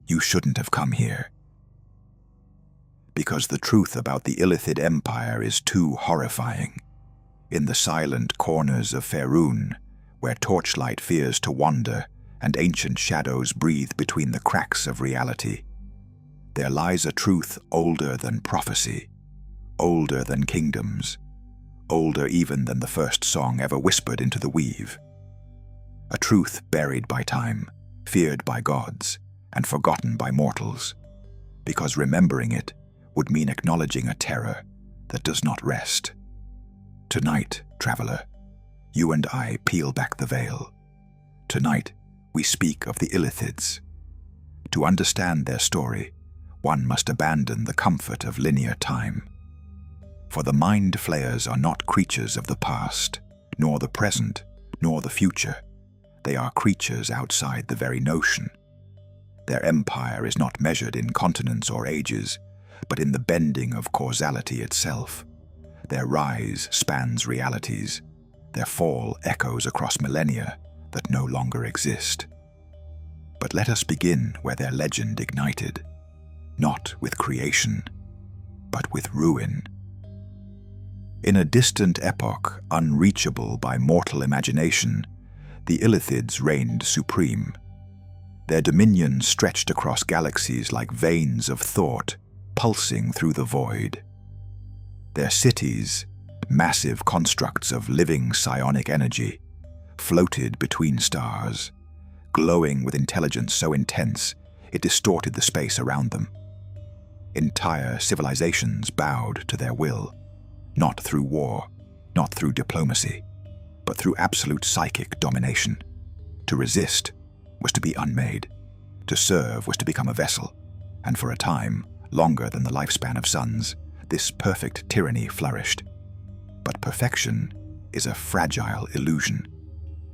You shouldn't have come here. Because the truth about the Illithid Empire is too horrifying. In the silent corners of Faerun, where torchlight fears to wander and ancient shadows breathe between the cracks of reality, there lies a truth older than prophecy, older than kingdoms, older even than the first song ever whispered into the weave. A truth buried by time, feared by gods, and forgotten by mortals, because remembering it would mean acknowledging a terror that does not rest. Tonight, traveler, you and I peel back the veil. Tonight, we speak of the Illithids. To understand their story, one must abandon the comfort of linear time. For the mind flayers are not creatures of the past, nor the present, nor the future. They are creatures outside the very notion. Their empire is not measured in continents or ages, but in the bending of causality itself. Their rise spans realities. Their fall echoes across millennia that no longer exist. But let us begin where their legend ignited, not with creation, but with ruin. In a distant epoch unreachable by mortal imagination, the Illithids reigned supreme. Their dominion stretched across galaxies like veins of thought, pulsing through the void. Their cities, massive constructs of living psionic energy, floated between stars, glowing with intelligence so intense it distorted the space around them. Entire civilizations bowed to their will, not through war, not through diplomacy, but through absolute psychic domination. To resist was to be unmade. To serve was to become a vessel, and for a time, longer than the lifespan of suns, this perfect tyranny flourished. But perfection is a fragile illusion.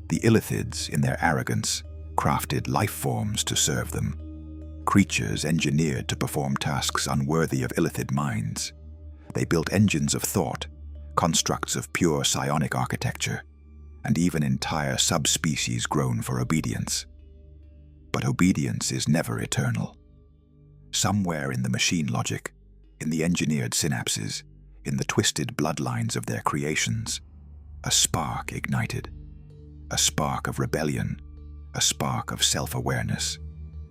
The Illithids, in their arrogance, crafted life forms to serve them, creatures engineered to perform tasks unworthy of Illithid minds. They built engines of thought, constructs of pure psionic architecture, and even entire subspecies grown for obedience. But obedience is never eternal. Somewhere in the machine logic, in the engineered synapses, in the twisted bloodlines of their creations, a spark ignited. A spark of rebellion, a spark of self-awareness,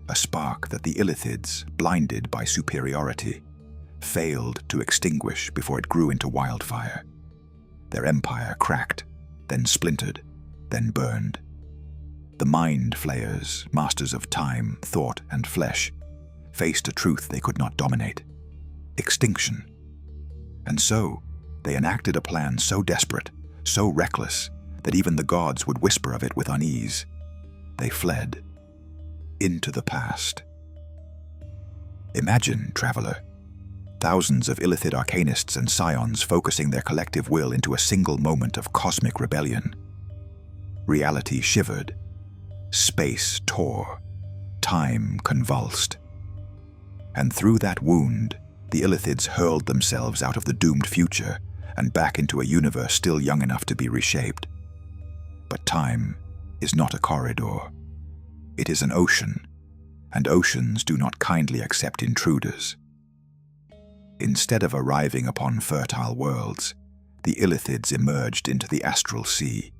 a spark that the Illithids, blinded by superiority, failed to extinguish before it grew into wildfire. Their empire cracked, then splintered, then burned. The mind flayers, masters of time, thought, and flesh, faced a truth they could not dominate: extinction. And so, they enacted a plan so desperate, so reckless, that even the gods would whisper of it with unease. They fled into the past. Imagine, traveler, thousands of Illithid arcanists and scions focusing their collective will into a single moment of cosmic rebellion. Reality shivered, space tore, time convulsed. And through that wound, the Illithids hurled themselves out of the doomed future and back into a universe still young enough to be reshaped. But time is not a corridor. It is an ocean, and oceans do not kindly accept intruders. Instead of arriving upon fertile worlds, the Illithids emerged into the Astral Sea,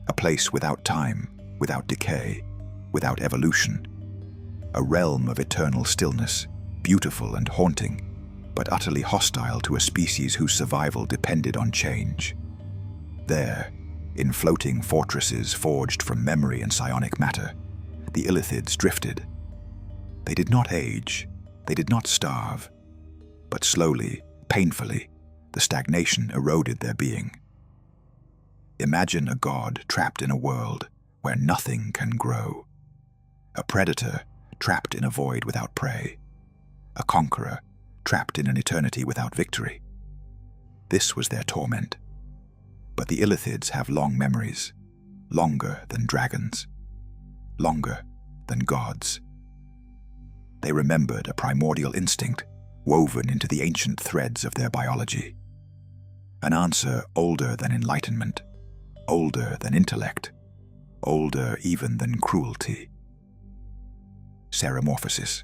a place without time, without decay, without evolution, a realm of eternal stillness, beautiful and haunting, but utterly hostile to a species whose survival depended on change. There, in floating fortresses forged from memory and psionic matter, the Illithids drifted. They did not age, they did not starve, but slowly, painfully, the stagnation eroded their being. Imagine a god trapped in a world where nothing can grow, a predator trapped in a void without prey, a conqueror trapped in an eternity without victory. This was their torment. But the Illithids have long memories, longer than dragons, longer than gods. They remembered a primordial instinct woven into the ancient threads of their biology, an answer older than enlightenment, older than intellect, older even than cruelty. ceremorphosis.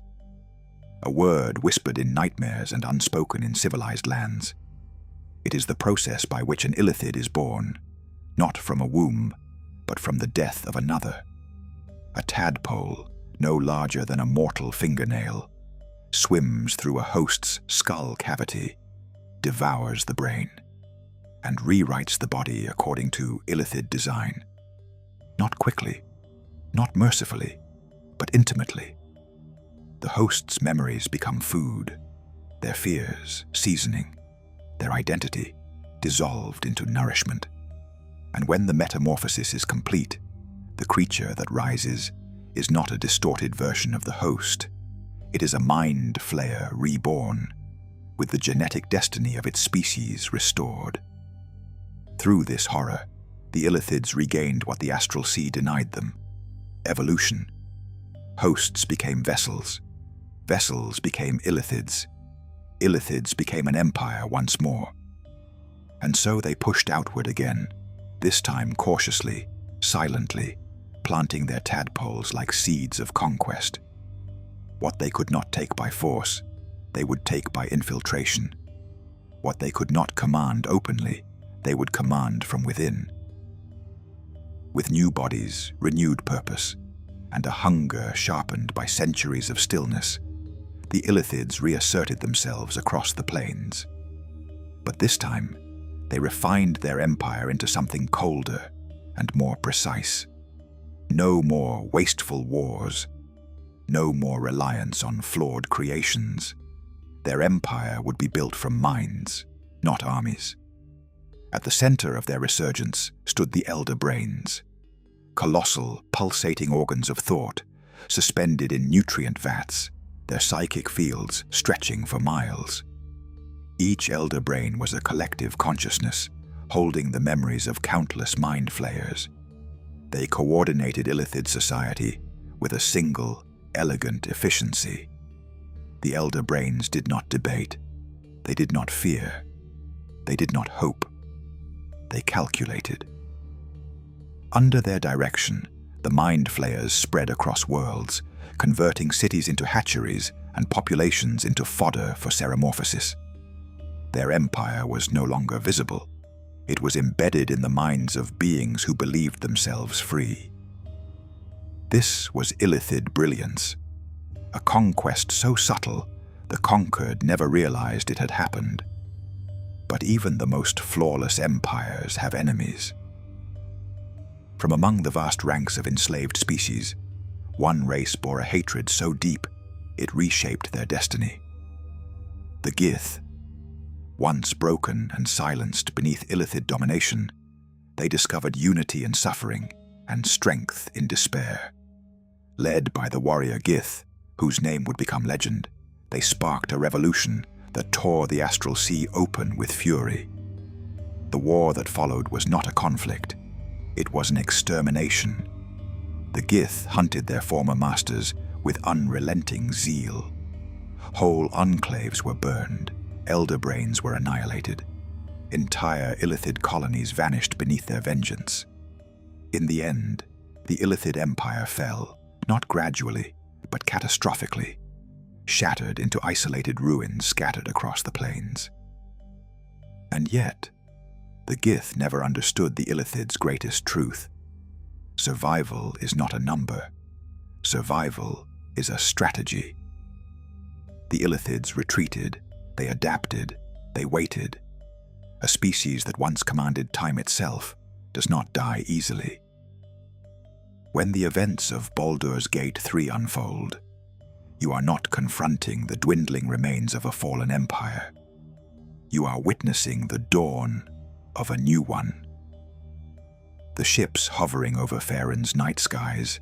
A word whispered in nightmares and unspoken in civilized lands. It is the process by which an Illithid is born, not from a womb, but from the death of another. A tadpole, no larger than a mortal fingernail, swims through a host's skull cavity, devours the brain, and rewrites the body according to Illithid design. Not quickly, not mercifully, but intimately. The host's memories become food, their fears seasoning, their identity dissolved into nourishment. And when the metamorphosis is complete, the creature that rises is not a distorted version of the host. It is a mind flayer reborn, with the genetic destiny of its species restored. Through this horror, the Illithids regained what the Astral Sea denied them: evolution. Hosts became vessels. Vessels became Illithids. Illithids became an empire once more. And so they pushed outward again, this time cautiously, silently, planting their tadpoles like seeds of conquest. What they could not take by force, they would take by infiltration. What they could not command openly, they would command from within. With new bodies, renewed purpose, and a hunger sharpened by centuries of stillness, the Illithids reasserted themselves across the plains. But this time, they refined their empire into something colder and more precise. No more wasteful wars, no more reliance on flawed creations. Their empire would be built from minds, not armies. At the center of their resurgence stood the elder brains, colossal, pulsating organs of thought, suspended in nutrient vats, their psychic fields stretching for miles. Each elder brain was a collective consciousness, holding the memories of countless mind flayers. They coordinated Illithid society with a single, elegant efficiency. The elder brains did not debate. They did not fear. They did not hope. They calculated. Under their direction, the mind flayers spread across worlds, converting cities into hatcheries and populations into fodder for ceremorphosis. Their empire was no longer visible. It was embedded in the minds of beings who believed themselves free. This was Illithid brilliance, a conquest so subtle the conquered never realized it had happened. But even the most flawless empires have enemies. From among the vast ranks of enslaved species, one race bore a hatred so deep it reshaped their destiny. The Gith. Once broken and silenced beneath Illithid domination, they discovered unity in suffering and strength in despair. Led by the warrior Gith, whose name would become legend, they sparked a revolution that tore the Astral Sea open with fury. The war that followed was not a conflict. It was an extermination. The Gith hunted their former masters with unrelenting zeal. Whole enclaves were burned. Elder brains were annihilated. Entire Illithid colonies vanished beneath their vengeance. In the end, the Illithid Empire fell, not gradually, but catastrophically, shattered into isolated ruins scattered across the plains. And yet, the Gith never understood the Illithid's greatest truth. Survival is not a number. Survival is a strategy. The Illithids retreated. They adapted, they waited. A species that once commanded time itself does not die easily. When the events of Baldur's Gate 3 unfold, you are not confronting the dwindling remains of a fallen empire. You are witnessing the dawn of a new one. The ships hovering over Faerun's night skies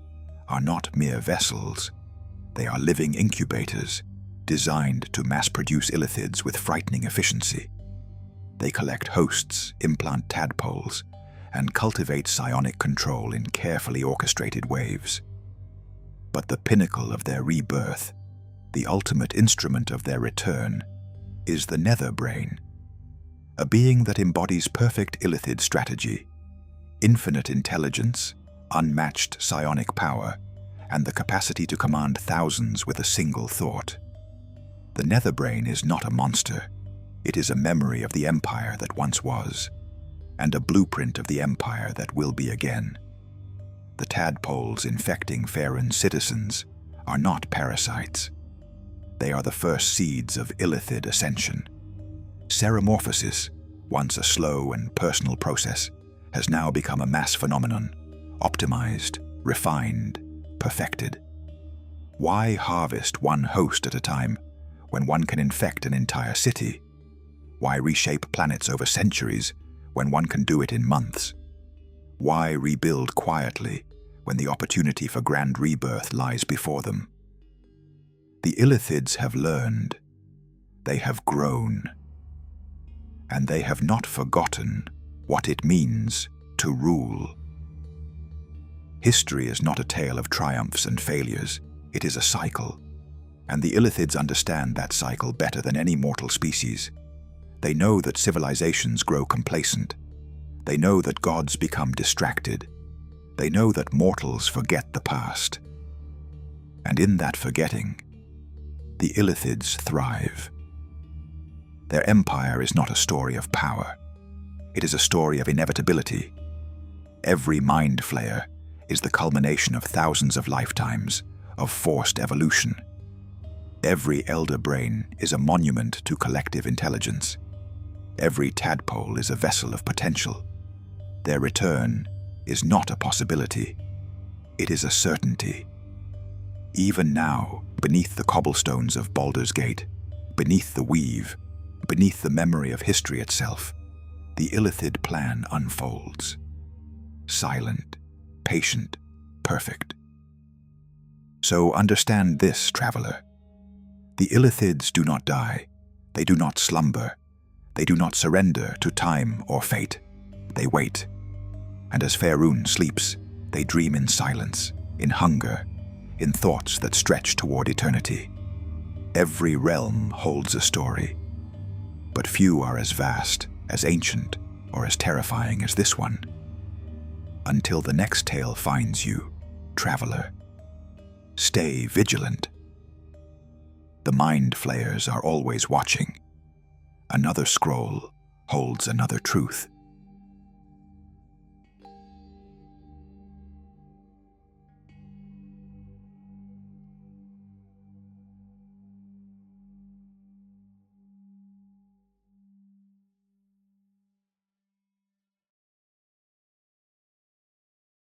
are not mere vessels. They are living incubators, designed to mass-produce Illithids with frightening efficiency. They collect hosts, implant tadpoles, and cultivate psionic control in carefully orchestrated waves. But the pinnacle of their rebirth, the ultimate instrument of their return, is the Netherbrain, a being that embodies perfect Illithid strategy, infinite intelligence, unmatched psionic power, and the capacity to command thousands with a single thought. The Netherbrain is not a monster. It is a memory of the empire that once was, and a blueprint of the empire that will be again. The tadpoles infecting Faerun's citizens are not parasites. They are the first seeds of Illithid ascension. Ceremorphosis, once a slow and personal process, has now become a mass phenomenon, optimized, refined, perfected. Why harvest one host at a time when one can infect an entire city? Why reshape planets over centuries when one can do it in months? Why rebuild quietly when the opportunity for grand rebirth lies before them? The Illithids have learned, they have grown, and they have not forgotten what it means to rule. History is not a tale of triumphs and failures, it is a cycle, and the Illithids understand that cycle better than any mortal species. They know that civilizations grow complacent. They know that gods become distracted. They know that mortals forget the past. And in that forgetting, the Illithids thrive. Their empire is not a story of power. It is a story of inevitability. Every mind flayer is the culmination of thousands of lifetimes of forced evolution. Every elder brain is a monument to collective intelligence. Every tadpole is a vessel of potential. Their return is not a possibility. It is a certainty. Even now, beneath the cobblestones of Baldur's Gate, beneath the weave, beneath the memory of history itself, the Illithid plan unfolds. Silent, patient, perfect. So understand this, traveler. The Illithids do not die. They do not slumber. They do not surrender to time or fate. They wait. And as Faerun sleeps, they dream in silence, in hunger, in thoughts that stretch toward eternity. Every realm holds a story, but few are as vast, as ancient, or as terrifying as this one. Until the next tale finds you, traveler, stay vigilant. The mind flayers are always watching. Another scroll holds another truth.